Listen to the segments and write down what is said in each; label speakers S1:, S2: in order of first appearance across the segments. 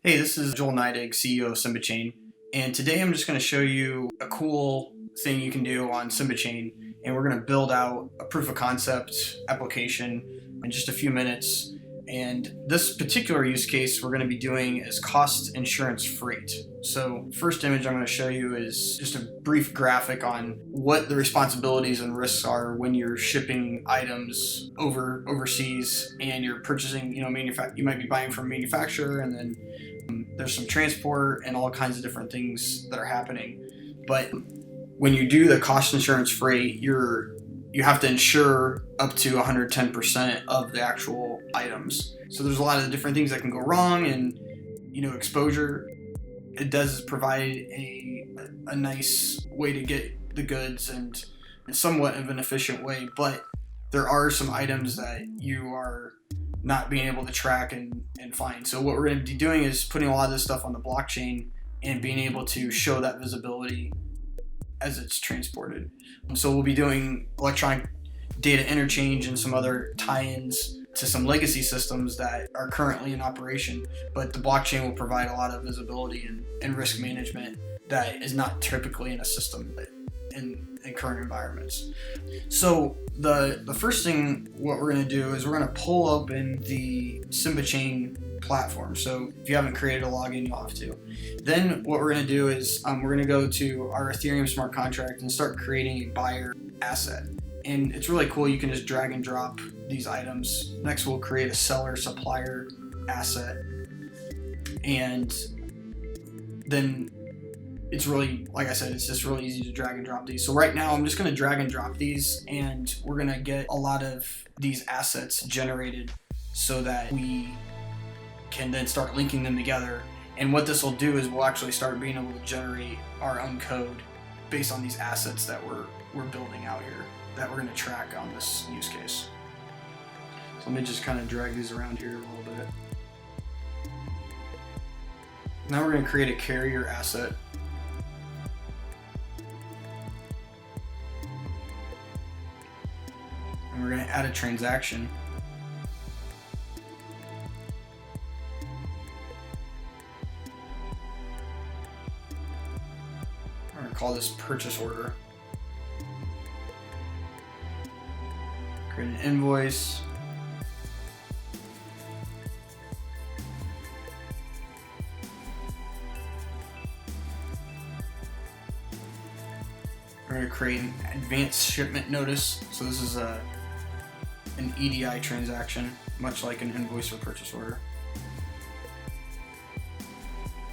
S1: Hey, this is Joel Neidig, CEO of SIMBA Chain, and today I'm just going to show you a cool thing you can do on SIMBA Chain, and we're going to build out a proof of concept application in just a few minutes. And this particular use case we're going to be doing is cost insurance freight. So first image I'm going to show you is just a brief graphic on what the responsibilities and risks are when you're shipping items overseas and you're purchasing, you might be buying from a manufacturer, and then there's some transport and all kinds of different things that are happening. But when you do the cost insurance freight, you have to insure up to 110% of the actual items. So there's a lot of different things that can go wrong, and exposure. It does provide a nice way to get the goods and somewhat of an efficient way, but there are some items that you are not being able to track and find. So what we're going to be doing is putting a lot of this stuff on the blockchain and being able to show that visibility as it's transported. So we'll be doing electronic data interchange and some other tie-ins to some legacy systems that are currently in operation, but the blockchain will provide a lot of visibility and risk management that is not typically in a system in current environments. So the first thing what we're going to do is we're going to pull open the SIMBA Chain platform. So if you haven't created a login, you'll have to. Then what we're going to do is we're going to go to our Ethereum smart contract and start creating a buyer asset. And it's really cool. You can just drag and drop these items. Next, we'll create a seller supplier asset. And then it's really, like I said, it's just really easy to drag and drop these. So right now I'm just going to drag and drop these, and we're going to get a lot of these assets generated so that we can then start linking them together. And what this will do is we'll actually start being able to generate our own code based on these assets that we're building out here that we're going to track on this use case. So let me just kind of drag these around here a little bit. Now we're going to create a carrier asset. And we're going to add a transaction. We're going to call this purchase order. Create an invoice. We're going to create an advanced shipment notice. So this is an EDI transaction, much like an invoice or purchase order.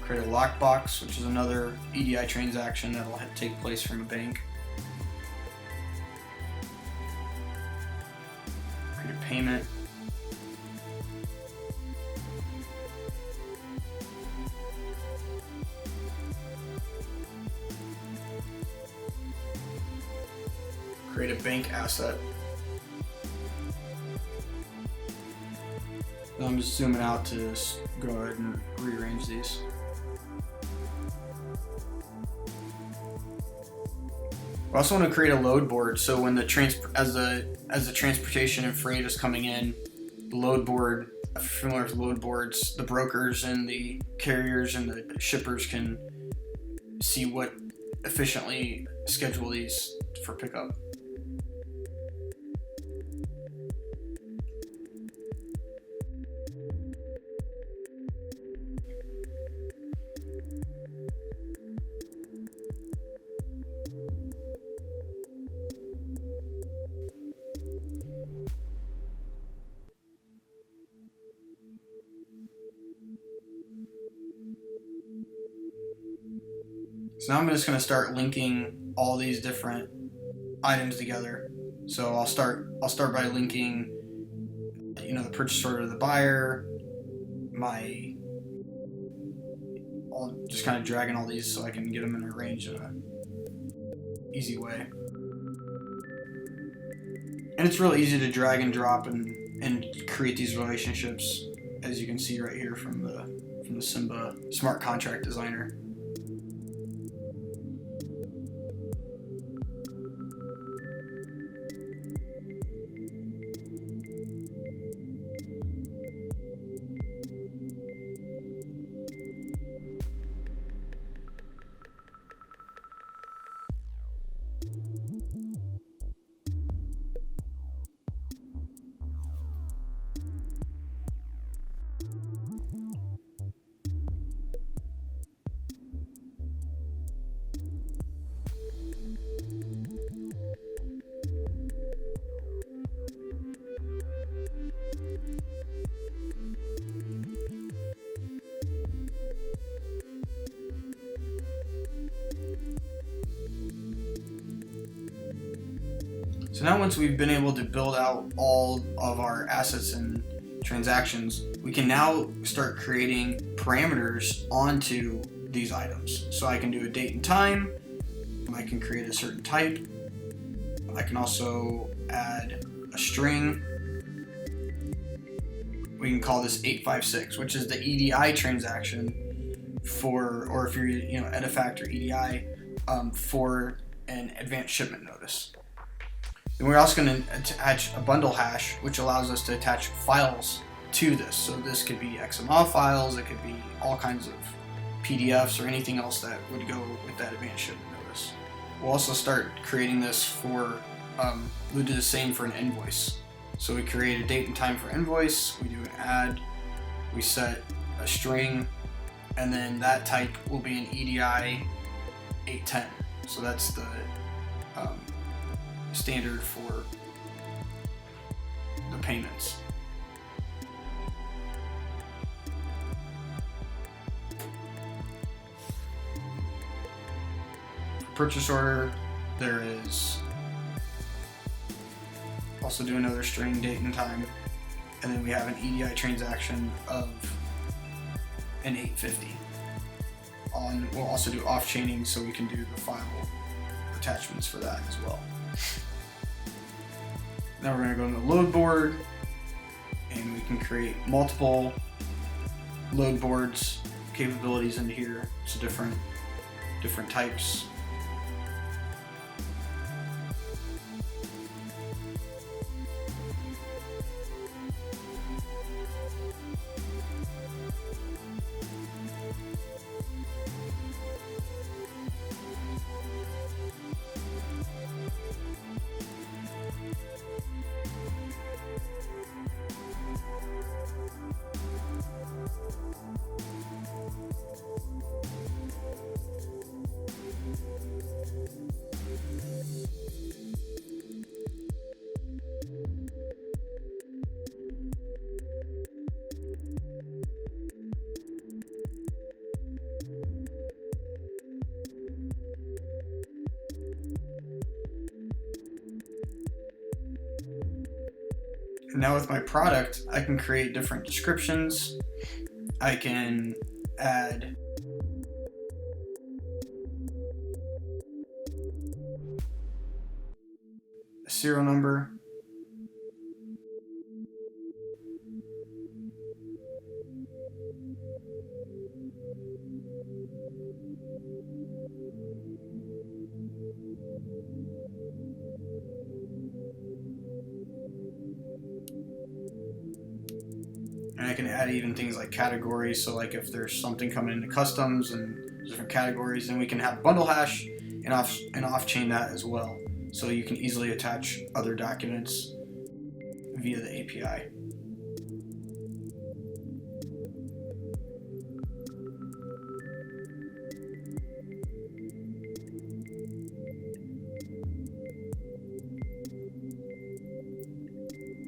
S1: Create a lockbox, which is another EDI transaction that will take place from a bank. Create a payment. Create a bank asset. Now I'm just zooming out to just go ahead and rearrange these. We also want to create a load board, so when the as the transportation and freight is coming in, the load board, if you're familiar with load boards, the brokers and the carriers and the shippers can see what efficiently schedule these for pickup. So now I'm just going to start linking all these different items together. So I'll start by linking, the purchase order to the buyer. I'll just kind of dragging all these so I can get them in a range in an easy way. And it's really easy to drag and drop and create these relationships, as you can see right here from the SIMBA smart contract designer. So now once we've been able to build out all of our assets and transactions, we can now start creating parameters onto these items. So I can do a date and time, I can create a certain type, I can also add a string. We can call this 856, which is the EDI transaction for, or if you're Edifact or EDI, for an advanced shipment notice. Then we're also going to attach a bundle hash, which allows us to attach files to this. So this could be XML files, it could be all kinds of PDFs or anything else that would go with that advanced shipment notice. We'll also start creating this for, we'll do the same for an invoice. So we create a date and time for invoice, we do an add, we set a string, and then that type will be an EDI 810. So that's the standard for the payments. Purchase order, there is also do another string, date and time, and then we have an EDI transaction of an 850. We'll also do off chaining, so we can do the file attachments for that as well. Now we're going to go into the load board, and we can create multiple load boards capabilities into here. So different types. And now with my product, I can create different descriptions. I can add a serial number. And I can add even things like categories, so like if there's something coming into customs and different categories, then we can have bundle hash and off chain that as well. So you can easily attach other documents via the API.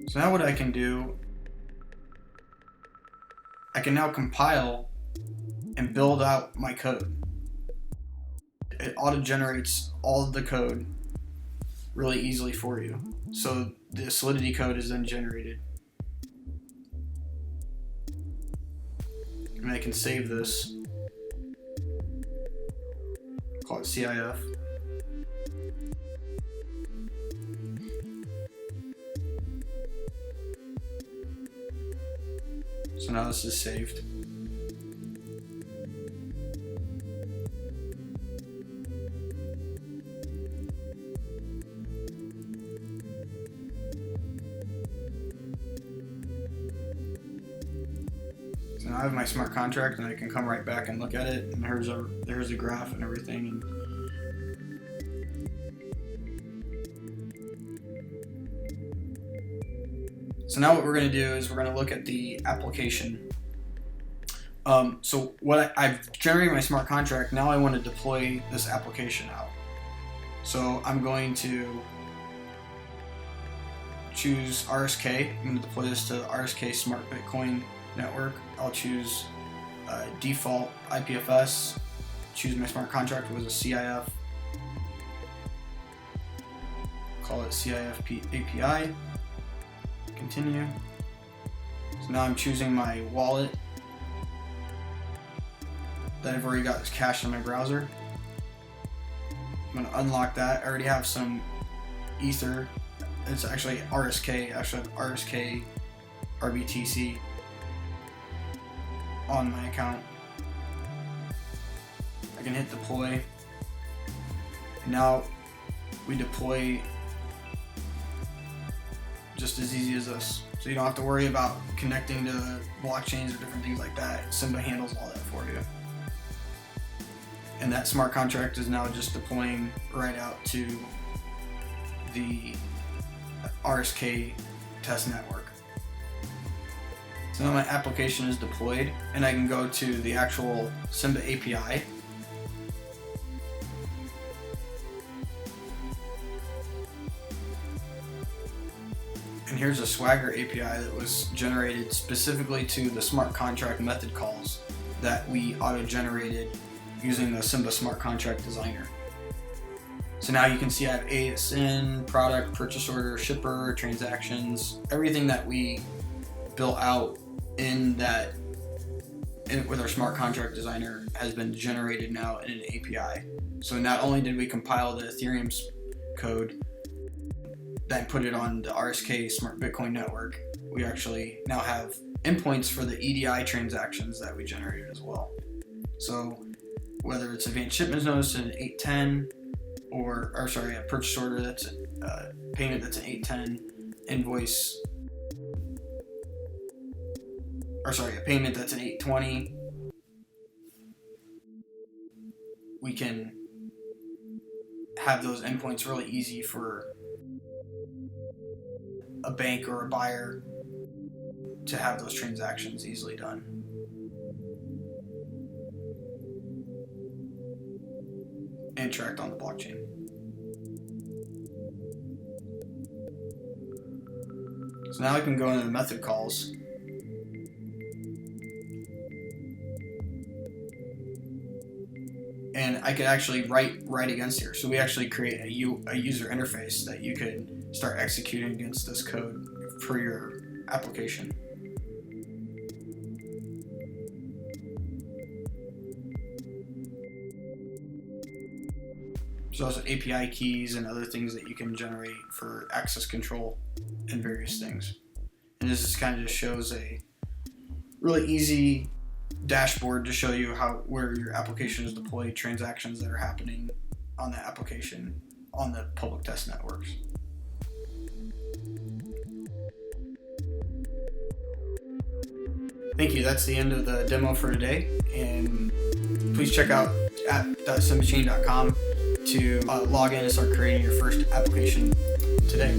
S1: So now what I can do, I can now compile and build out my code. It auto-generates all of the code really easily for you. So the Solidity code is then generated. And I can save this, call it CIF. So now this is saved. So now I have my smart contract, and I can come right back and look at it, and there's a graph and everything. And so now what we're going to do is we're going to look at the application. So what I've generated my smart contract, now I want to deploy this application out. So I'm going to choose RSK. I'm going to deploy this to RSK Smart Bitcoin Network. I'll choose default IPFS, choose my smart contract was a CIF. call it CIF API. Continue. So now I'm choosing my wallet that I've already got cached in my browser. I'm going to unlock that. I already have some Ether. It's actually RSK. I actually have RSK RBTC on my account. I can hit deploy. And now we deploy just as easy as this. So you don't have to worry about connecting to blockchains or different things like that. SIMBA handles all that for you. And that smart contract is now just deploying right out to the RSK test network. So now my application is deployed, and I can go to the actual SIMBA API. And here's a Swagger API that was generated specifically to the smart contract method calls that we auto-generated using the SIMBA Smart Contract Designer. So now you can see I have ASIN, product, purchase order, shipper, transactions, everything that we built out in that with our Smart Contract Designer has been generated now in an API. So not only did we compile the Ethereum code, then put it on the RSK Smart Bitcoin Network, we actually now have endpoints for the EDI transactions that we generated as well. So whether it's advanced shipments notice in 810, or a purchase order that's a payment that's an 810, invoice, a payment that's an 820, we can have those endpoints really easy for a bank or a buyer to have those transactions easily done. And tracked on the blockchain. So now I can go into the method calls. And I could actually write against here. So we actually create a user interface that you could start executing against this code for your application. There's also API keys and other things that you can generate for access control and various things. And this just kind of just shows a really easy dashboard to show you where your application is deployed, transactions that are happening on the application on the public test networks. Thank you. That's the end of the demo for today. And please check out app.simbachain.com to log in and start creating your first application today.